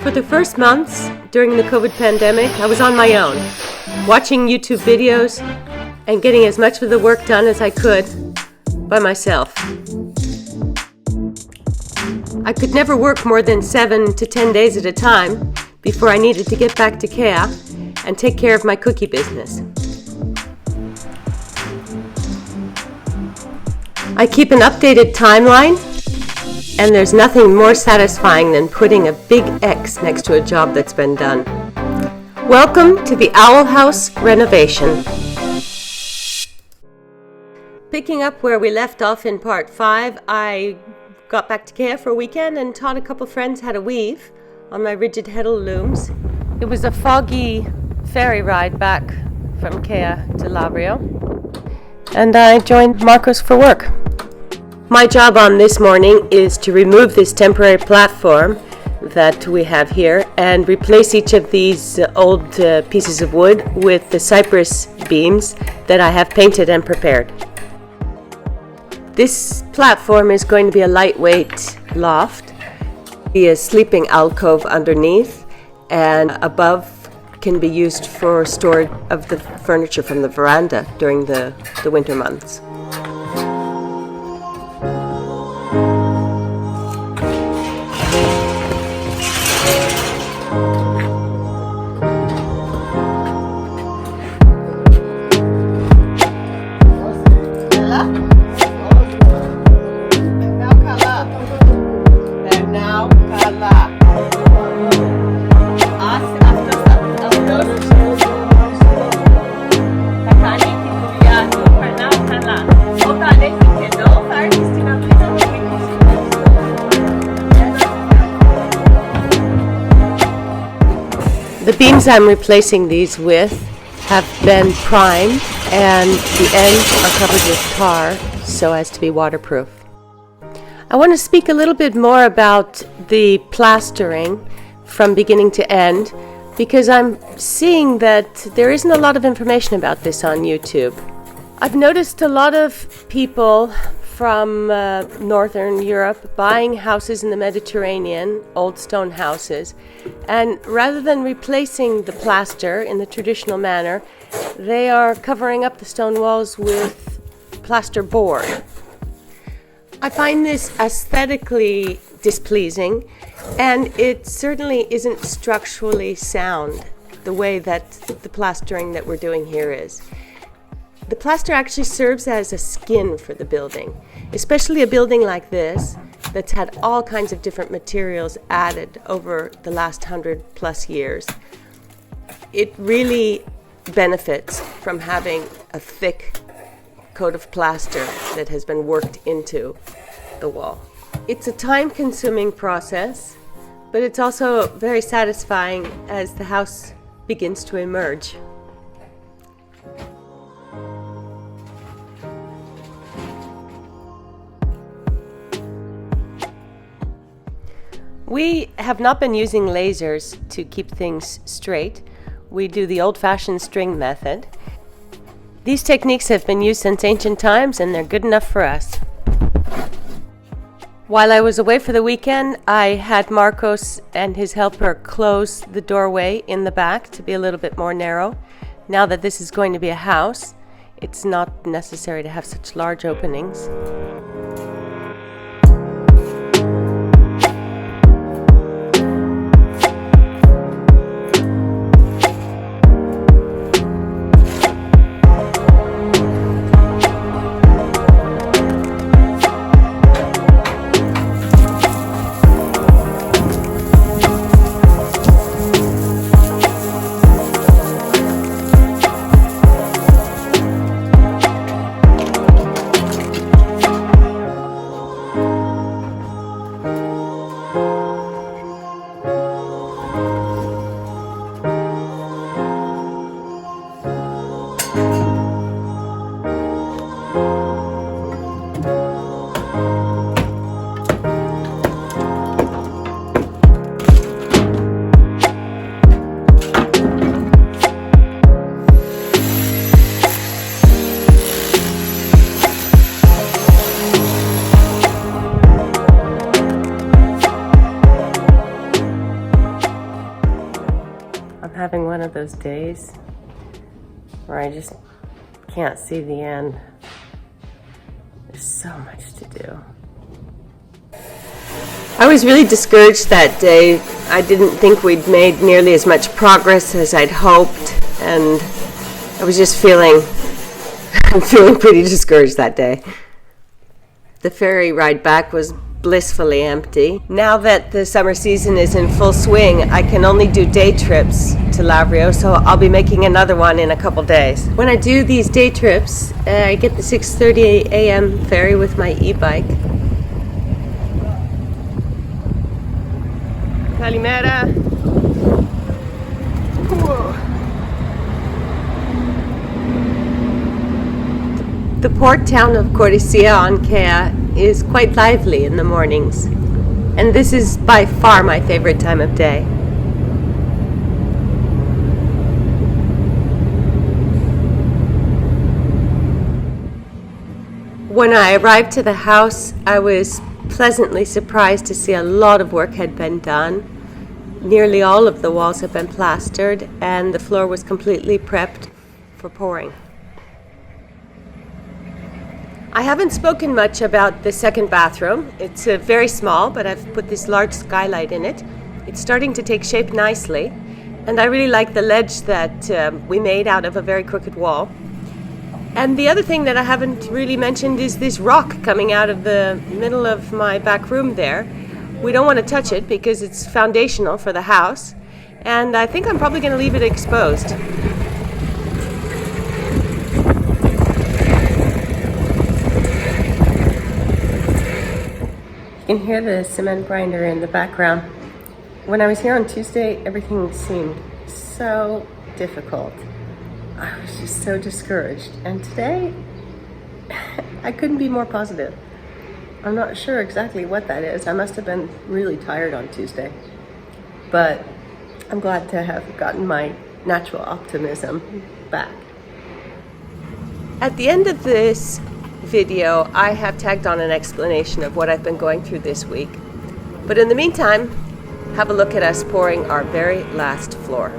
For the first months during the COVID pandemic, I was on my own, watching YouTube videos and getting as much of the work done as I could by myself. I could never work more than 7 to 10 days at a time before I needed to get back to Kea and take care of my cookie business. I keep an updated timeline, and there's nothing more satisfying than putting a big X next to a job that's been done. Welcome to the Owl House Renovation. Picking up where we left off in part 5, I got back to Kea for a weekend and taught a couple friends how to weave on my rigid heddle looms. It was a foggy ferry ride back from Kea to Labrio, and I joined Marcos for work. My job on this morning is to remove this temporary platform that we have here and replace each of these old pieces of wood with the cypress beams that I have painted and prepared. This platform is going to be a lightweight loft, a sleeping alcove underneath, and above can be used for storage of the furniture from the veranda during the winter months. The beams I'm replacing these with have been primed and the ends are covered with tar so as to be waterproof. I want to speak a little bit more about the plastering from beginning to end because I'm seeing that there isn't a lot of information about this on YouTube. I've noticed a lot of people from Northern Europe buying houses in the Mediterranean, old stone houses, and rather than replacing the plaster in the traditional manner, they are covering up the stone walls with plaster board. I find this aesthetically displeasing, and it certainly isn't structurally sound the way that the plastering that we're doing here is. The plaster actually serves as a skin for the building, especially a building like this that's had all kinds of different materials added over the last 100+ years. It really benefits from having a thick coat of plaster that has been worked into the wall. It's a time-consuming process, but it's also very satisfying as the house begins to emerge. We have not been using lasers to keep things straight. We do the old-fashioned string method. These techniques have been used since ancient times and they're good enough for us. While I was away for the weekend, I had Marcos and his helper close the doorway in the back to be a little bit more narrow. Now that this is going to be a house, it's not necessary to have such large openings. having one of those days where I just can't see the end. There's so much to do. I was really discouraged that day. I didn't think we'd made nearly as much progress as I'd hoped, and I was just feeling pretty discouraged that day. The ferry ride back was blissfully empty. Now that the summer season is in full swing, I can only do day trips to Lavrio, so I'll be making another one in a couple days. When I do these day trips, I get the 6:30 a.m. ferry with my e-bike. Kalimera. The port town of Cortesia on Kea is quite lively in the mornings, and this is by far my favorite time of day. When I arrived to the house, I was pleasantly surprised to see a lot of work had been done. Nearly all of the walls had been plastered, and the floor was completely prepped for pouring. I haven't spoken much about the second bathroom. It's very small, but I've put this large skylight in it. It's starting to take shape nicely, and I really like the ledge that we made out of a very crooked wall. And the other thing that I haven't really mentioned is this rock coming out of the middle of my back room there. We don't want to touch it because it's foundational for the house, and I think I'm probably going to leave it exposed. You can hear the cement grinder in the background. When I was here on Tuesday, everything seemed so difficult. I was just so discouraged. And today, I couldn't be more positive. I'm not sure exactly what that is. I must have been really tired on Tuesday. But I'm glad to have gotten my natural optimism back. At the end of this video, I have tagged on an explanation of what I've been going through this week. But in the meantime, have a look at us pouring our very last floor.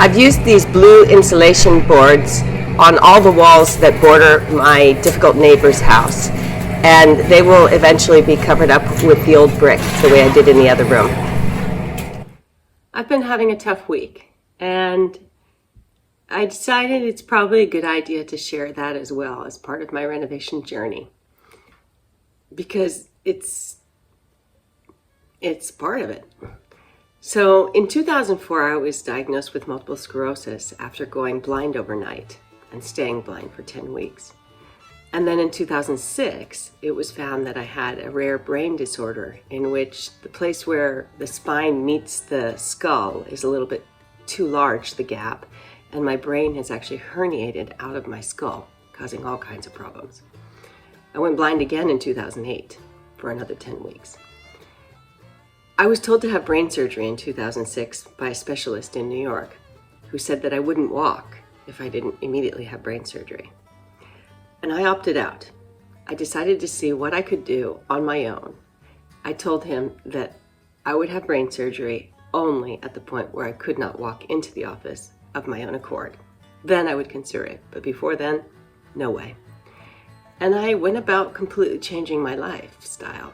I've used these blue insulation boards on all the walls that border my difficult neighbor's house, and they will eventually be covered up with the old brick the way I did in the other room. I've been having a tough week, and I decided it's probably a good idea to share that as well as part of my renovation journey, because it's part of it. So in 2004, I was diagnosed with multiple sclerosis after going blind overnight and staying blind for 10 weeks. And then in 2006, it was found that I had a rare brain disorder in which the place where the spine meets the skull is a little bit too large, the gap, and my brain has actually herniated out of my skull, causing all kinds of problems. I went blind again in 2008 for another 10 weeks. I was told to have brain surgery in 2006 by a specialist in New York who said that I wouldn't walk if I didn't immediately have brain surgery. And I opted out. I decided to see what I could do on my own. I told him that I would have brain surgery only at the point where I could not walk into the office of my own accord. Then I would consider it, but before then, no way. And I went about completely changing my lifestyle.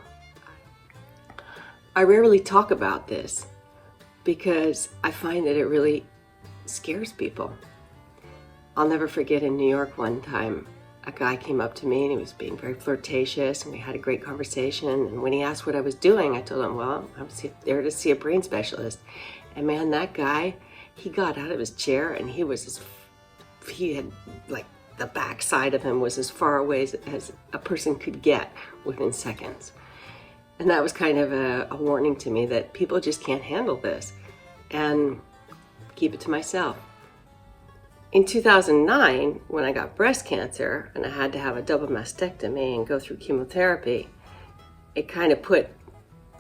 I rarely talk about this because I find that it really scares people. I'll never forget in New York one time, a guy came up to me and he was being very flirtatious and we had a great conversation. And when he asked what I was doing, I told him, well, I'm there to see a brain specialist. And man, that guy, he got out of his chair and he had like the back side of him was as far away as a person could get within seconds. And that was kind of a warning to me that people just can't handle this and keep it to myself. In 2009, when I got breast cancer and I had to have a double mastectomy and go through chemotherapy, it kind of put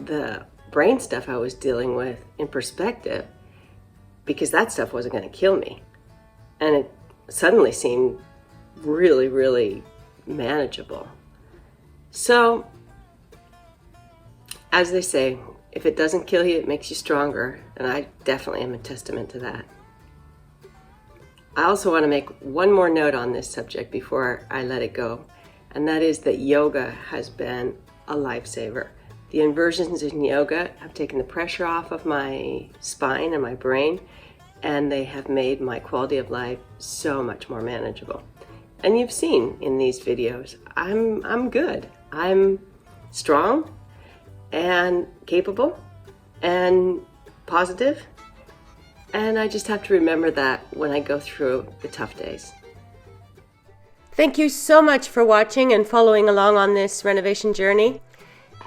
the brain stuff I was dealing with in perspective, because that stuff wasn't going to kill me. And it suddenly seemed really, really manageable. So, as they say, if it doesn't kill you, it makes you stronger. And I definitely am a testament to that. I also want to make one more note on this subject before I let it go, and that is that yoga has been a lifesaver. The inversions in yoga have taken the pressure off of my spine and my brain, and they have made my quality of life so much more manageable. And you've seen in these videos, I'm good. I'm strong and capable and positive. And I just have to remember that when I go through the tough days. Thank you so much for watching and following along on this renovation journey.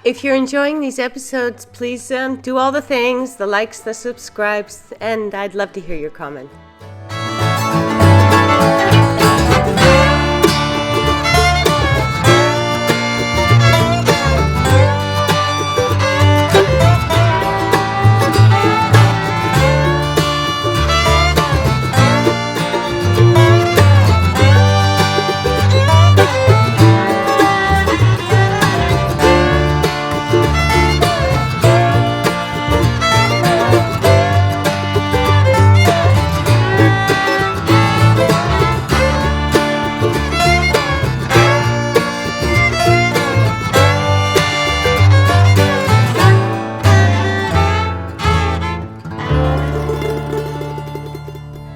If you're enjoying these episodes, please do all the things, the likes, the subscribes, and I'd love to hear your comment.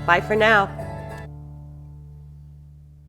Bye for now.